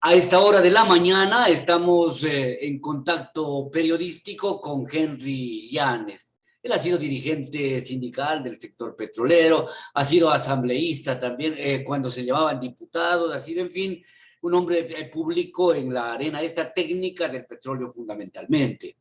A esta hora de la mañana estamos en contacto periodístico con Henry Llanes. Él ha sido dirigente sindical del sector petrolero, ha sido asambleísta también cuando se llamaban diputados, ha sido, en fin, un hombre público en la arena esta técnica del petróleo fundamentalmente.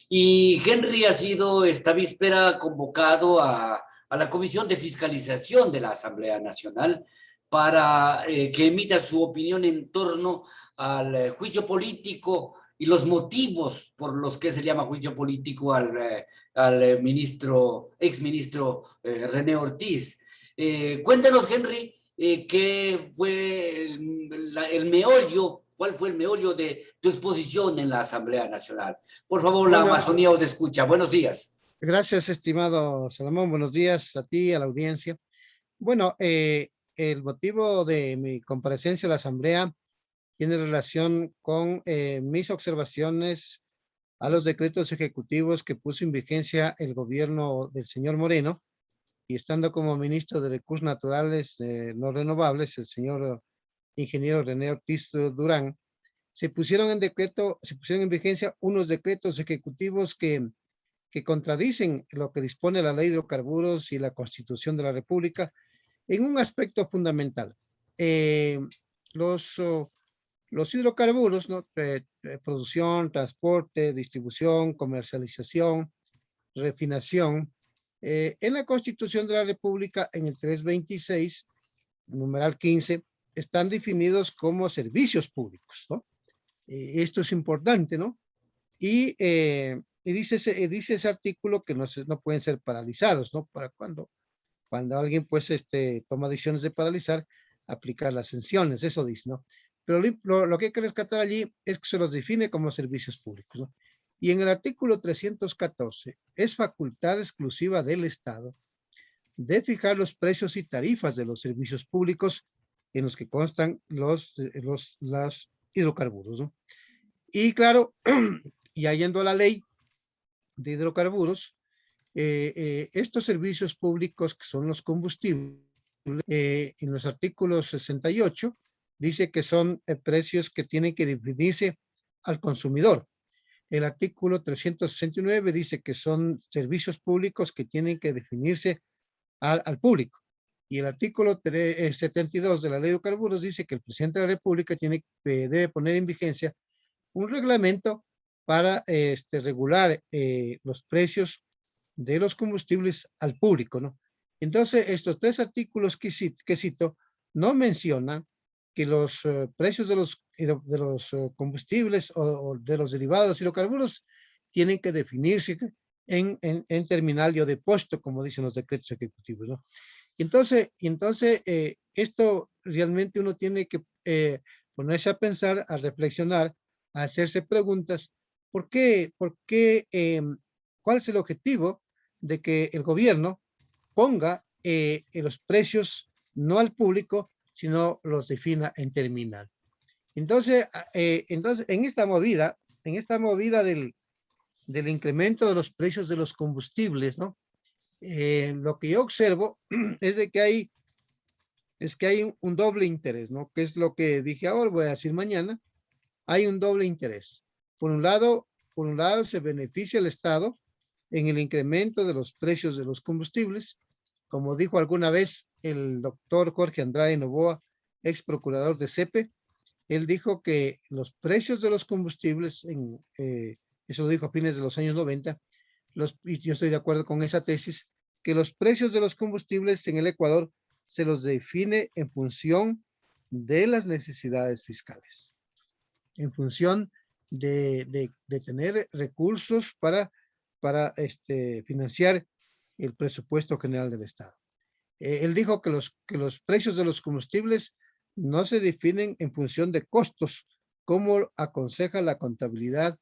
Y Henry ha sido esta víspera convocado a la Comisión de Fiscalización de la Asamblea Nacional para que emita su opinión en torno al juicio político y los motivos por los que se llama juicio político al ministro, exministro René Ortiz. Cuéntanos, Henry, qué fue el meollo, cuál fue el meollo de tu exposición en la Asamblea Nacional. Por favor, la Bueno, Amazonía os escucha. Buenos días. gracias, estimado Salomón. Buenos días a ti, a la audiencia. Bueno, el motivo de mi comparecencia a la Asamblea tiene relación con mis observaciones a los decretos ejecutivos que puso en vigencia el gobierno del señor Moreno, y estando como ministro de Recursos Naturales no renovables, el señor ingeniero René Ortiz Durán, se pusieron en vigencia unos decretos ejecutivos que contradicen lo que dispone la Ley de Hidrocarburos y la Constitución de la República en un aspecto fundamental. Los hidrocarburos, ¿no? Producción, transporte, distribución, comercialización, refinación, en la Constitución de la República, en el 326, numeral 15, están definidos como servicios públicos, ¿no? Esto es importante, ¿no? Y dice ese artículo que no pueden ser paralizados, ¿no? Para cuando alguien pues toma decisiones de paralizar, aplicar las sanciones, eso dice, ¿no? Pero lo que hay que rescatar allí es que se los define como servicios públicos, ¿no? Y en el artículo 314 es facultad exclusiva del Estado de fijar los precios y tarifas de los servicios públicos en los que constan los hidrocarburos, ¿no? Y claro, ya yendo a la ley de hidrocarburos, estos servicios públicos que son los combustibles, en los artículos 68, dice que son precios que tienen que definirse al consumidor. El artículo 369 dice que son servicios públicos que tienen que definirse al público. Y el artículo 72 de la Ley de Hidrocarburos dice que el presidente de la República debe poner en vigencia un reglamento para regular los precios de los combustibles al público, ¿no? Entonces, estos tres artículos que cito no mencionan que los precios de los combustibles o de los derivados hidrocarburos tienen que definirse en terminal o depósito, como dicen los decretos ejecutivos, ¿no? Entonces esto realmente uno tiene que ponerse a pensar, a reflexionar, a hacerse preguntas. ¿Por qué? ¿Cuál es el objetivo de que el gobierno ponga los precios no al público, sino los defina en terminal? Entonces en esta movida del incremento de los precios de los combustibles, ¿no? Lo que yo observo es de que hay un doble interés, ¿no? Que es lo que dije ahora, voy a decir mañana. Hay un doble interés. Por un lado se beneficia el Estado en el incremento de los precios de los combustibles, como dijo alguna vez el doctor Jorge Andrade Novoa, ex procurador de CEPE. Él dijo que los precios de los combustibles, eso lo dijo a fines de los años 90, y yo estoy de acuerdo con esa tesis, que los precios de los combustibles en el Ecuador se los define en función de las necesidades fiscales, en función de tener recursos para financiar el presupuesto general del Estado. Él dijo que los precios de los combustibles no se definen en función de costos, como aconseja la contabilidad,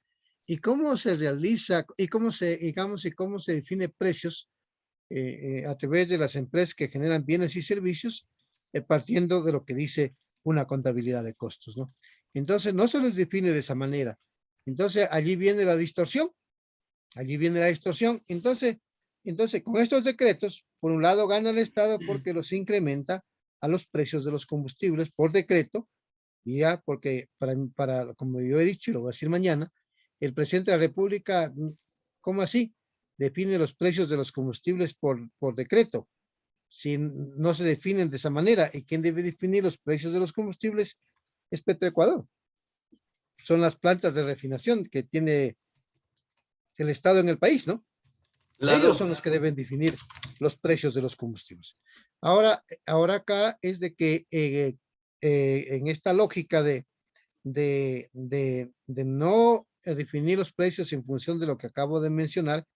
y cómo se realiza, y cómo se define precios a través de las empresas que generan bienes y servicios, partiendo de lo que dice una contabilidad de costos, ¿no? Entonces, no se les define de esa manera. Entonces, allí viene la distorsión. Entonces, con estos decretos, por un lado gana el Estado porque los incrementa a los precios de los combustibles por decreto, ya, porque como yo he dicho y lo voy a decir mañana, el presidente de la República, ¿cómo así? Define los precios de los combustibles por decreto. Si no se definen de esa manera, ¿y quién debe definir los precios de los combustibles? Es Petroecuador. Son las plantas de refinación que tiene el Estado en el país, ¿no? Ellos Claro, son los que deben definir los precios de los combustibles. Ahora acá es de que en esta lógica de no definir los precios en función de lo que acabo de mencionar,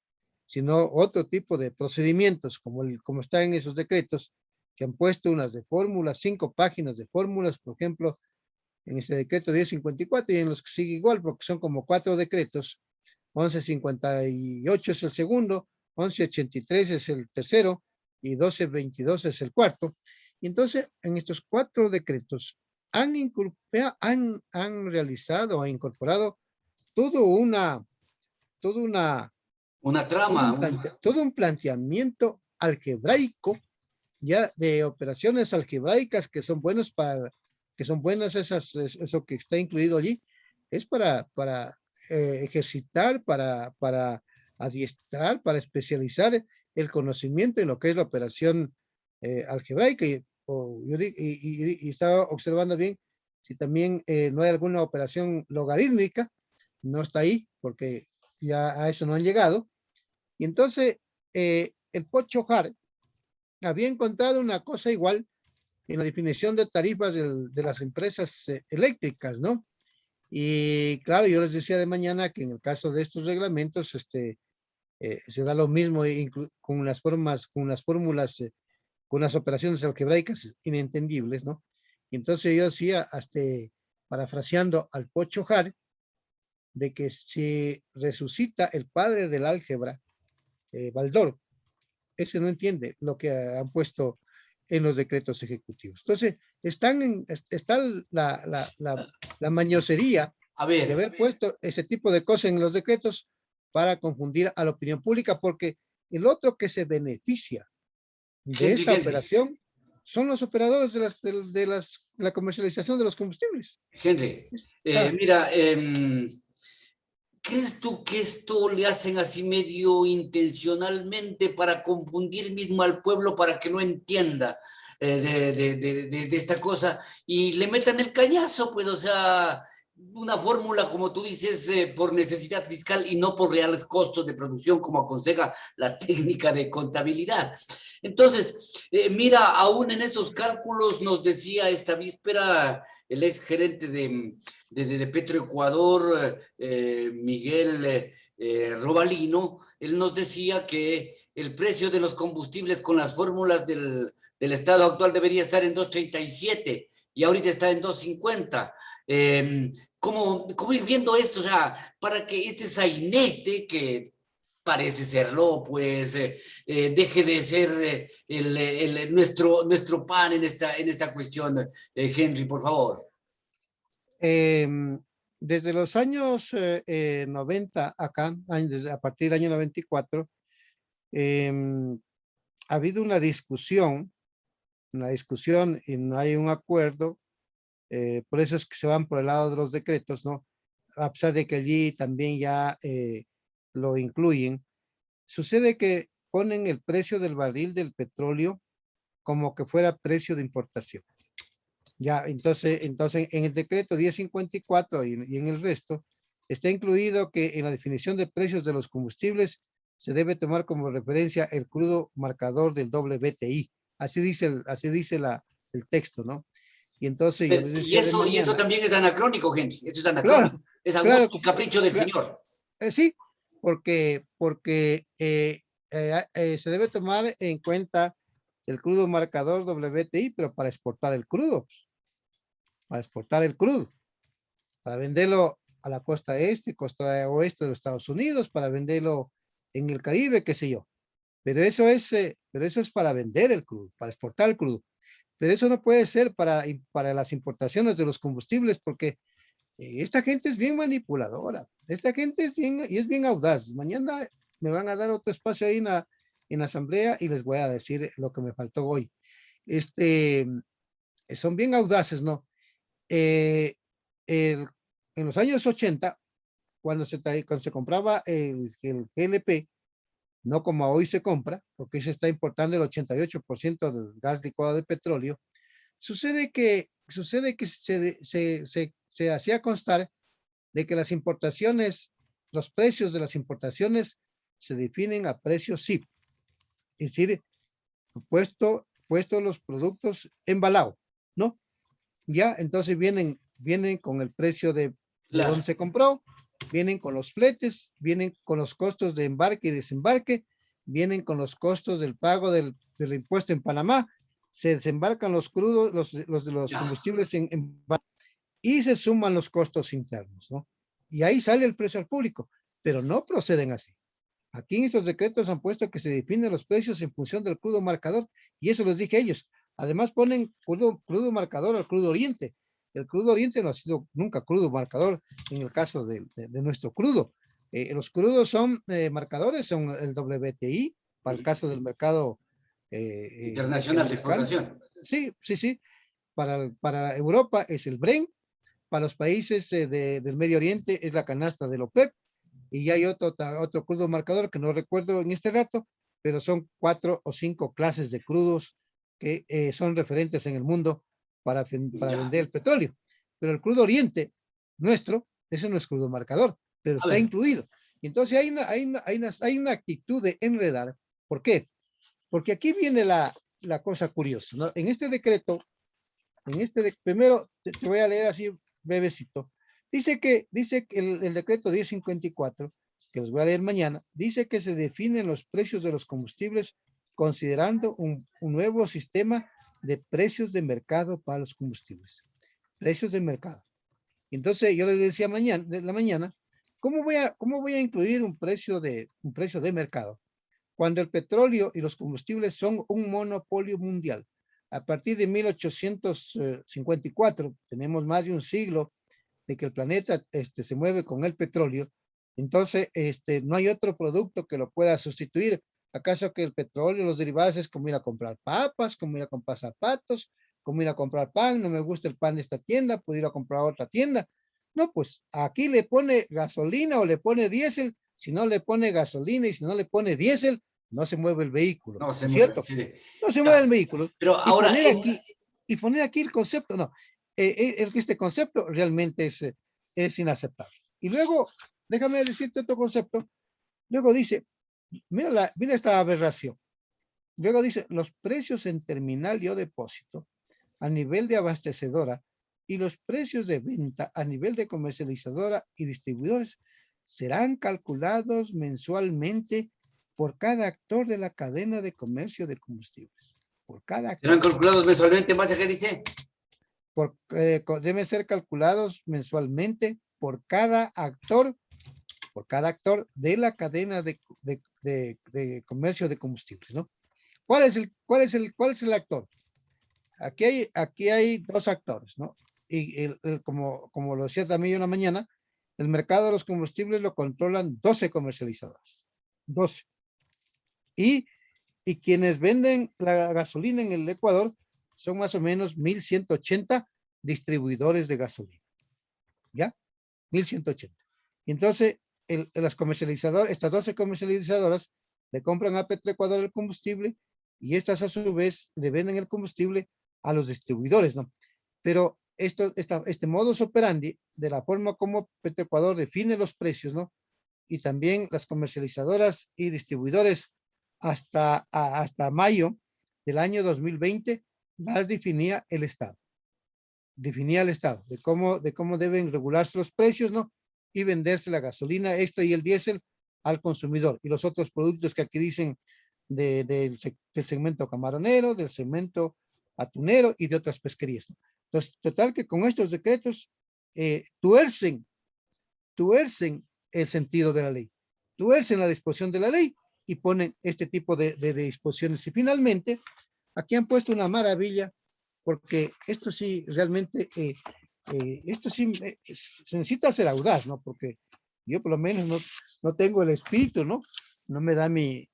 sino otro tipo de procedimientos, como está en esos decretos, que han puesto unas de fórmulas, 5 páginas de fórmulas, por ejemplo, en este decreto 1054 y en los que sigue igual, porque son como 4 decretos. 1158 es el segundo, 1183 es el tercero y 1222 es el cuarto. Y entonces, en estos 4 decretos han realizado, han incorporado todo una, todo una, una trama. todo un planteamiento algebraico ya de operaciones algebraicas que son buenos que son buenas eso que está incluido allí, es para ejercitar, para adiestrar, para especializar el conocimiento en lo que es la operación algebraica. Y estaba observando bien si también no hay alguna operación logarítmica, no está ahí porque ya a eso no han llegado. Y entonces el Pocho Hart había encontrado una cosa igual en la definición de tarifas de las empresas eléctricas, ¿no? Y claro, yo les decía de mañana que en el caso de estos reglamentos, se da lo mismo con las fórmulas, con las operaciones algebraicas inentendibles, ¿no? Y entonces yo decía, hasta parafraseando al Pocho Hart, de que si resucita el padre del álgebra, Baldor, ese no entiende lo que han puesto en los decretos ejecutivos. Entonces, está la mañosería A de ver, haber puesto ese tipo de cosas en los decretos para confundir a la opinión pública, porque el otro que se beneficia de esta Henry, operación son los operadores de la comercialización de los combustibles. Henry, Ah, mira, ¿crees tú que esto le hacen así medio intencionalmente para confundir mismo al pueblo para que no entienda de esta cosa y le metan el cañazo? Pues, o sea, una fórmula, como tú dices, por necesidad fiscal y no por reales costos de producción, como aconseja la técnica de contabilidad. Entonces, mira, aún en esos cálculos nos decía esta víspera el ex gerente de Petroecuador, Miguel Robalino, él nos decía que el precio de los combustibles con las fórmulas del estado actual debería estar en 2.37 y ahorita está en 2.50. ¿Cómo ir viendo esto? O sea, para que este sainete que parece serlo, pues deje de ser nuestro pan en esta cuestión, Henry, por favor. eh, desde los años 90 acá, a partir del año 94, ha habido una discusión y no hay un acuerdo, por eso es que se van por el lado de los decretos, ¿no? A pesar de que allí también ya lo incluyen. Sucede que ponen el precio del barril del petróleo como que fuera precio de importación. Ya, entonces en el decreto 1054 y en el resto está incluido que en la definición de precios de los combustibles se debe tomar como referencia el crudo marcador del WTI. Así dice el texto, ¿no? Y entonces yo les decía de Y eso mañana, también es anacrónico, gente. Eso es claro, anacrónico. Es a gusto claro, y capricho del claro, señor. sí, porque se debe tomar en cuenta el crudo marcador WTI, pero para exportar el crudo, para venderlo a la costa este, costa oeste de los Estados Unidos, para venderlo en el Caribe, qué sé yo. Pero eso es para vender el crudo, para exportar el crudo. Pero eso no puede ser para las importaciones de los combustibles, porque esta gente es bien manipuladora. Esta gente es bien audaz. Mañana me van a dar otro espacio ahí en la asamblea y les voy a decir lo que me faltó hoy. Son bien audaces, ¿no? eh, el- en los años 80, cuando se compraba el GLP, no como hoy se compra, porque se está importando el 88% del gas licuado de petróleo, sucede que se hacía constar de que las importaciones, los precios de las importaciones se definen a precios CIP, es decir, puesto los productos embalados, ¿no? Ya, entonces vienen con el precio de Claro. donde se compró, vienen con los fletes, vienen con los costos de embarque y desembarque, vienen con los costos del pago del impuesto en Panamá, se desembarcan los crudos, los Ya. combustibles y se suman los costos internos, ¿no? Y ahí sale el precio al público, pero no proceden así. Aquí en estos decretos han puesto que se definen los precios en función del crudo marcador, y eso les dije a ellos. Además ponen crudo marcador al crudo oriente. El crudo oriente no ha sido nunca crudo marcador en el caso de nuestro crudo. Los crudos son marcadores, son el WTI, para el caso del mercado Internacional de latinoamericano. exportación. Sí, sí, sí. Para Europa es el Brent, para los países del Medio Oriente es la canasta del OPEP, y hay otro crudo marcador que no recuerdo en este rato, pero son 4 o 5 clases de crudos que son referentes en el mundo para Ya. vender el petróleo. Pero el crudo oriente nuestro, ese no es crudo marcador, pero A está ver, incluido. Y entonces hay una actitud de enredar. ¿Por qué? Porque aquí viene la cosa curiosa, ¿no? En este decreto, primero te voy a leer así brevecito. Dice que el decreto 1054, que los voy a leer mañana, dice que se definen los precios de los combustibles considerando un nuevo sistema de precios de mercado para los combustibles. Precios de mercado. Entonces yo les decía de la mañana, ¿cómo voy a incluir un precio de mercado? Cuando el petróleo y los combustibles son un monopolio mundial. A partir de 1854, tenemos más de un siglo de que el planeta se mueve con el petróleo, entonces no hay otro producto que lo pueda sustituir. ¿Acaso que el petróleo, los derivados es como ir a comprar papas, como ir a comprar zapatos, como ir a comprar pan? No me gusta el pan de esta tienda, puedo ir a comprar otra tienda. No, pues aquí le pone gasolina o le pone diésel. Si no le pone gasolina y si no le pone diésel, no se mueve el vehículo, no se ¿no es mueve. cierto? Sí. No se mueve el Ya. vehículo. Pero Y ahora, poner aquí, y poner aquí el concepto, no, este concepto realmente es inaceptable. Y luego, déjame decirte otro concepto, luego dice, mira esta aberración. Luego dice, los precios en terminal y o depósito a nivel de abastecedora y los precios de venta a nivel de comercializadora y distribuidores serán calculados mensualmente por cada actor de la cadena de comercio de combustibles. Por cada ¿serán actor. calculados mensualmente más que dice? Deben ser calculados mensualmente por cada actor de la cadena de comercio de combustibles, ¿no? ¿Cuál es el actor? Aquí hay dos actores, ¿no? Y como lo decía también yo en la mañana, el mercado de los combustibles lo controlan 12 comercializadoras. 12. Y, y quienes venden la gasolina en el Ecuador son más o menos 1,180 distribuidores de gasolina. ¿Ya? 1,180. Entonces, estas 12 comercializadoras le compran a Petroecuador el combustible y estas a su vez le venden el combustible a los distribuidores, ¿no? Pero este modus operandi, de la forma como Petroecuador define los precios, ¿no? Y también las comercializadoras y distribuidores hasta mayo del año 2020 las definía el Estado. Definía el Estado de cómo deben regularse los precios, ¿no? Y venderse la gasolina extra y el diésel al consumidor. Y los otros productos que aquí dicen del segmento camaronero, del segmento atunero y de otras pesquerías, ¿no? Entonces, total que con estos decretos tuercen el sentido de la ley, tuercen la disposición de la ley y ponen este tipo de disposiciones. Y finalmente, aquí han puesto una maravilla, porque esto sí, realmente, esto sí se necesita ser audaz, ¿no? Porque yo por lo menos no tengo el espíritu, ¿no? No me da mi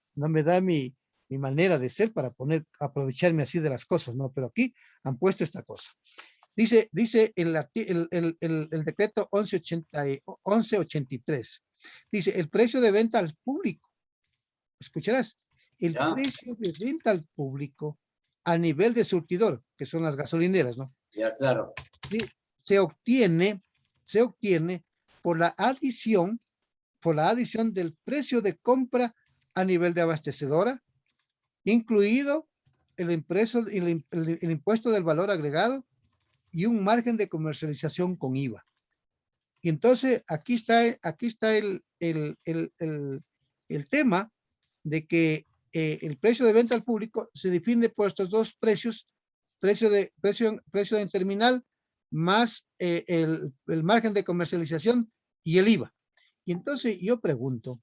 manera de ser para aprovecharme así de las cosas, ¿no? Pero aquí han puesto esta cosa. Dice el decreto 1183. Dice, el precio de venta al público. Escucharás, el ¿Ya? precio de venta al público a nivel de surtidor, que son las gasolineras, ¿no? Ya, claro. Sí, se obtiene por la adición del precio de compra a nivel de abastecedora, incluido el impuesto del valor agregado y un margen de comercialización con IVA. Y entonces aquí está el tema de que el precio de venta al público se define por estos dos precios, precio de terminal más el margen de comercialización y el IVA. Y entonces yo pregunto,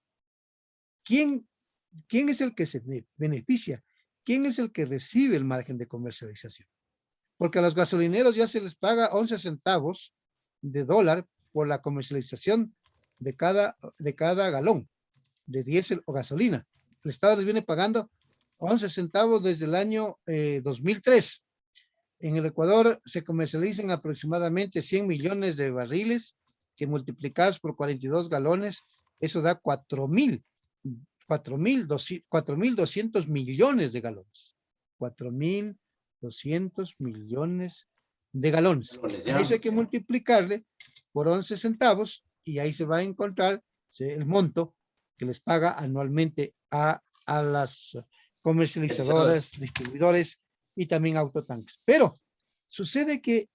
¿quién es el que se beneficia? ¿Quién es el que recibe el margen de comercialización? Porque a los gasolineros ya se les paga 11 centavos de dólar por la comercialización de cada galón de diésel o gasolina. El Estado les viene pagando 11 centavos desde el año 2003. En el Ecuador se comercializan aproximadamente 100 millones de barriles, que multiplicados por 42 galones, eso da 4.200 millones de galones. 4.200 millones de galones. A eso hay que multiplicarle por 11 centavos y ahí se va a encontrar el monto que les paga anualmente a las comercializadoras, distribuidores y también autotanques. Pero sucede que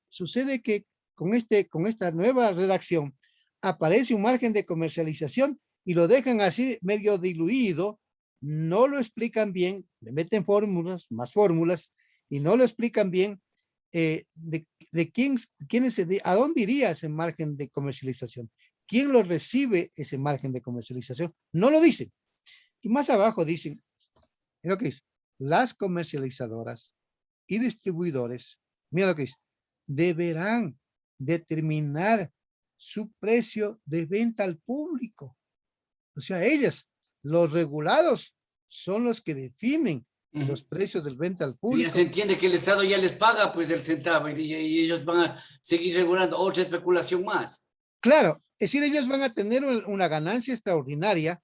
con esta nueva redacción aparece un margen de comercialización y lo dejan así medio diluido, no lo explican bien, le meten más fórmulas, y no lo explican bien de quién es, a dónde iría ese margen de comercialización, quién lo recibe ese margen de comercialización, no lo dicen. Y más abajo dicen, mira lo que dice, las comercializadoras y distribuidores, mira lo que dice, deberán determinar su precio de venta al público. O sea, ellas, los regulados, son los que definen los precios del venta al público. Ya se entiende que el Estado ya les paga pues el centavo y ellos van a seguir regulando otra especulación más. Claro, es decir, ellos van a tener una ganancia extraordinaria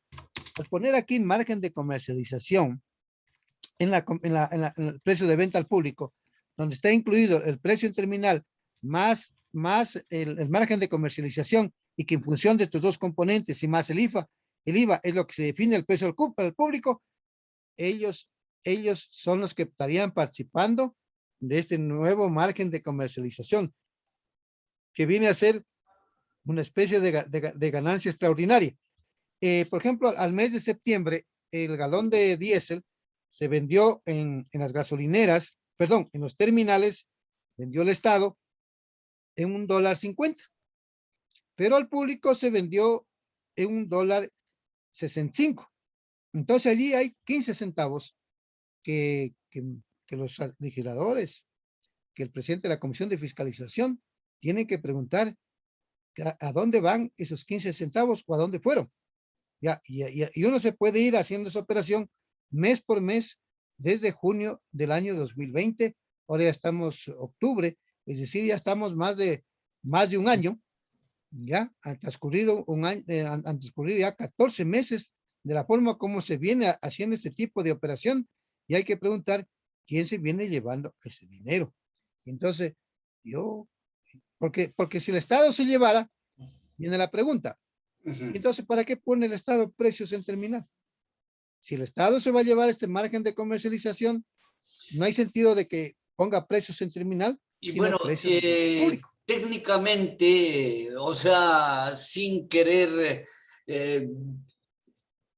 al poner aquí en margen de comercialización en el precio de venta al público, donde está incluido el precio en terminal más el margen de comercialización, y que en función de estos dos componentes y más el IVA es lo que se define el precio al público. Ellos son los que estarían participando de este nuevo margen de comercialización, que viene a ser una especie de ganancia extraordinaria. Por ejemplo, al mes de septiembre, el galón de diésel se vendió en las gasolineras, perdón, en los terminales, vendió el Estado en $1.50, pero al público se vendió en $1.65. Entonces allí hay 15 centavos que los legisladores, que el presidente de la Comisión de Fiscalización tiene que preguntar a dónde van esos 15 centavos o a dónde fueron. Y uno se puede ir haciendo esa operación mes por mes desde junio del año 2020. Ahora ya estamos octubre, es decir, ya estamos más de un año. Ya han transcurrido han transcurrido ya 14 meses de la forma como se viene haciendo este tipo de operación, y hay que preguntar quién se viene llevando ese dinero. Entonces, porque si el Estado se llevara, viene la pregunta, entonces, ¿para qué pone el Estado precios en terminal? Si el Estado se va a llevar este margen de comercialización, no hay sentido de que ponga precios en terminal. Y bueno, técnicamente, o sea, sin querer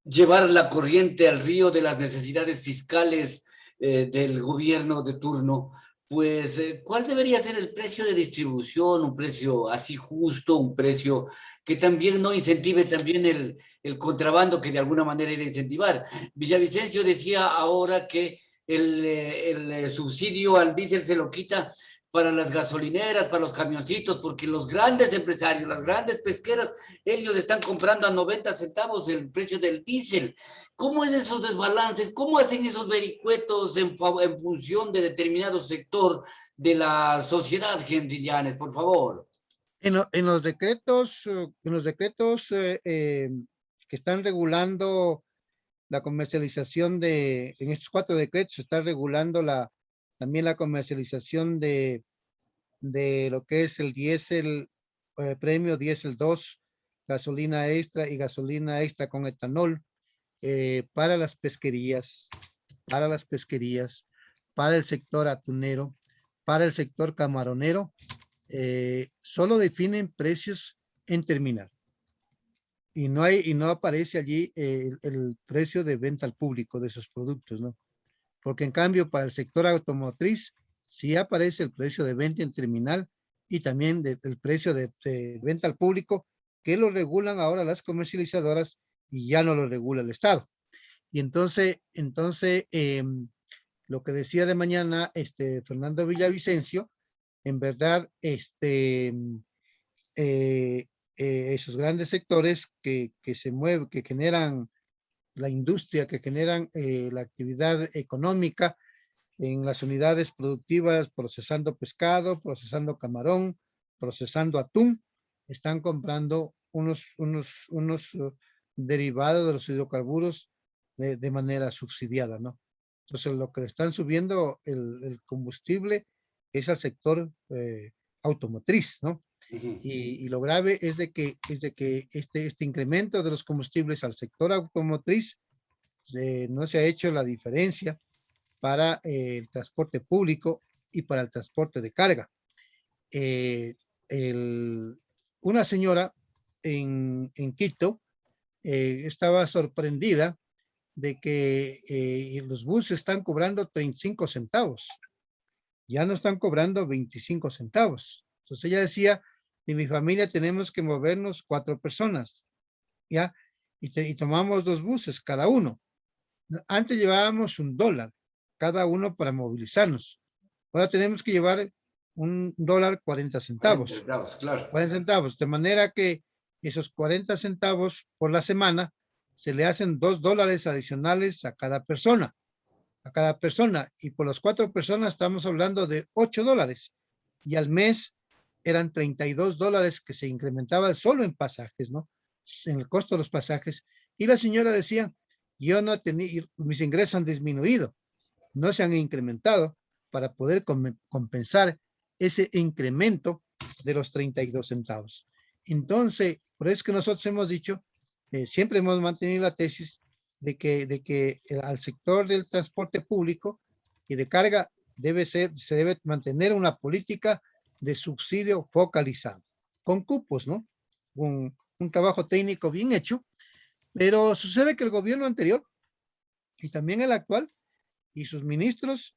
llevar la corriente al río de las necesidades fiscales del gobierno de turno, pues, ¿cuál debería ser el precio de distribución? Un precio así justo, un precio que también no incentive también el contrabando, que de alguna manera iba a incentivar. Villavicencio decía ahora que el subsidio al diésel se lo quita para las gasolineras, para los camioncitos, porque los grandes empresarios, las grandes pesqueras, ellos están comprando a 90 centavos el precio del diésel. ¿Cómo es esos desbalances? ¿Cómo hacen esos vericuetos en función de determinado sector de la sociedad, Henry Llanes, por favor? En los decretos, que están regulando la comercialización en estos 4 decretos se está regulando también la comercialización de lo que es el diésel, premio diésel 2, gasolina extra y gasolina extra con etanol para las pesquerías, para el sector atunero, para el sector camaronero, solo definen precios en terminal. Y no aparece allí el precio de venta al público de esos productos, ¿no? Porque en cambio para el sector automotriz sí aparece el precio de venta en terminal y también el precio de venta al público, que lo regulan ahora las comercializadoras y ya no lo regula el Estado. Y entonces lo que decía de mañana Fernando Villavicencio, en verdad, esos grandes sectores que se mueven, que generan la industria, que generan la actividad económica en las unidades productivas, procesando pescado, procesando camarón, procesando atún, están comprando unos derivados de los hidrocarburos de manera subsidiada, ¿no? Entonces, lo que le están subiendo el combustible es al sector automotriz, ¿no? Y lo grave es de que este incremento de los combustibles al sector automotriz no se ha hecho la diferencia para el transporte público y para el transporte de carga. Una señora en Quito estaba sorprendida de que los buses están cobrando 35 centavos. Ya no están cobrando 25 centavos. Entonces ella decía, en mi familia tenemos que movernos 4 personas, ¿ya? Y tomamos 2 buses cada uno. Antes llevábamos $1 cada uno para movilizarnos. Ahora tenemos que llevar $1 40 centavos. 40 centavos, claro. 40 centavos, de manera que esos 40 centavos por la semana se le hacen $2 adicionales a cada persona. Y por las 4 personas estamos hablando de $8. Y al mes eran $32 que se incrementaba solo en pasajes, ¿no? En el costo de los pasajes. Y la señora decía, yo no tenía, mis ingresos han disminuido, no se han incrementado para poder compensar ese incremento de los 32 centavos. Entonces, por eso es que nosotros hemos dicho, siempre hemos mantenido la tesis de que al sector del transporte público y de carga se debe mantener una política de subsidio focalizado, con cupos, ¿no? Un trabajo técnico bien hecho, pero sucede que el gobierno anterior y también el actual y sus ministros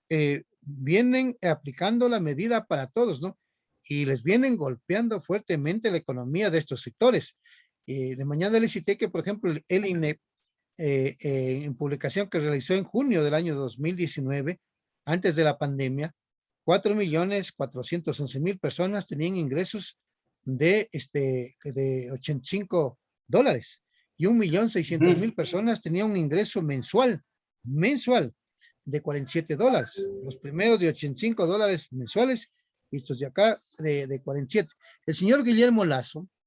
vienen aplicando la medida para todos, ¿no? Y les vienen golpeando fuertemente la economía de estos sectores. De mañana les cité que, por ejemplo, el INE, en publicación que realizó en junio del año 2019, antes de la pandemia, 4.411.000 personas tenían ingresos de $85 y 1.600.000 personas tenían un ingreso mensual de $47. Los primeros de $85 mensuales y estos de acá de 47. El señor Guillermo Lasso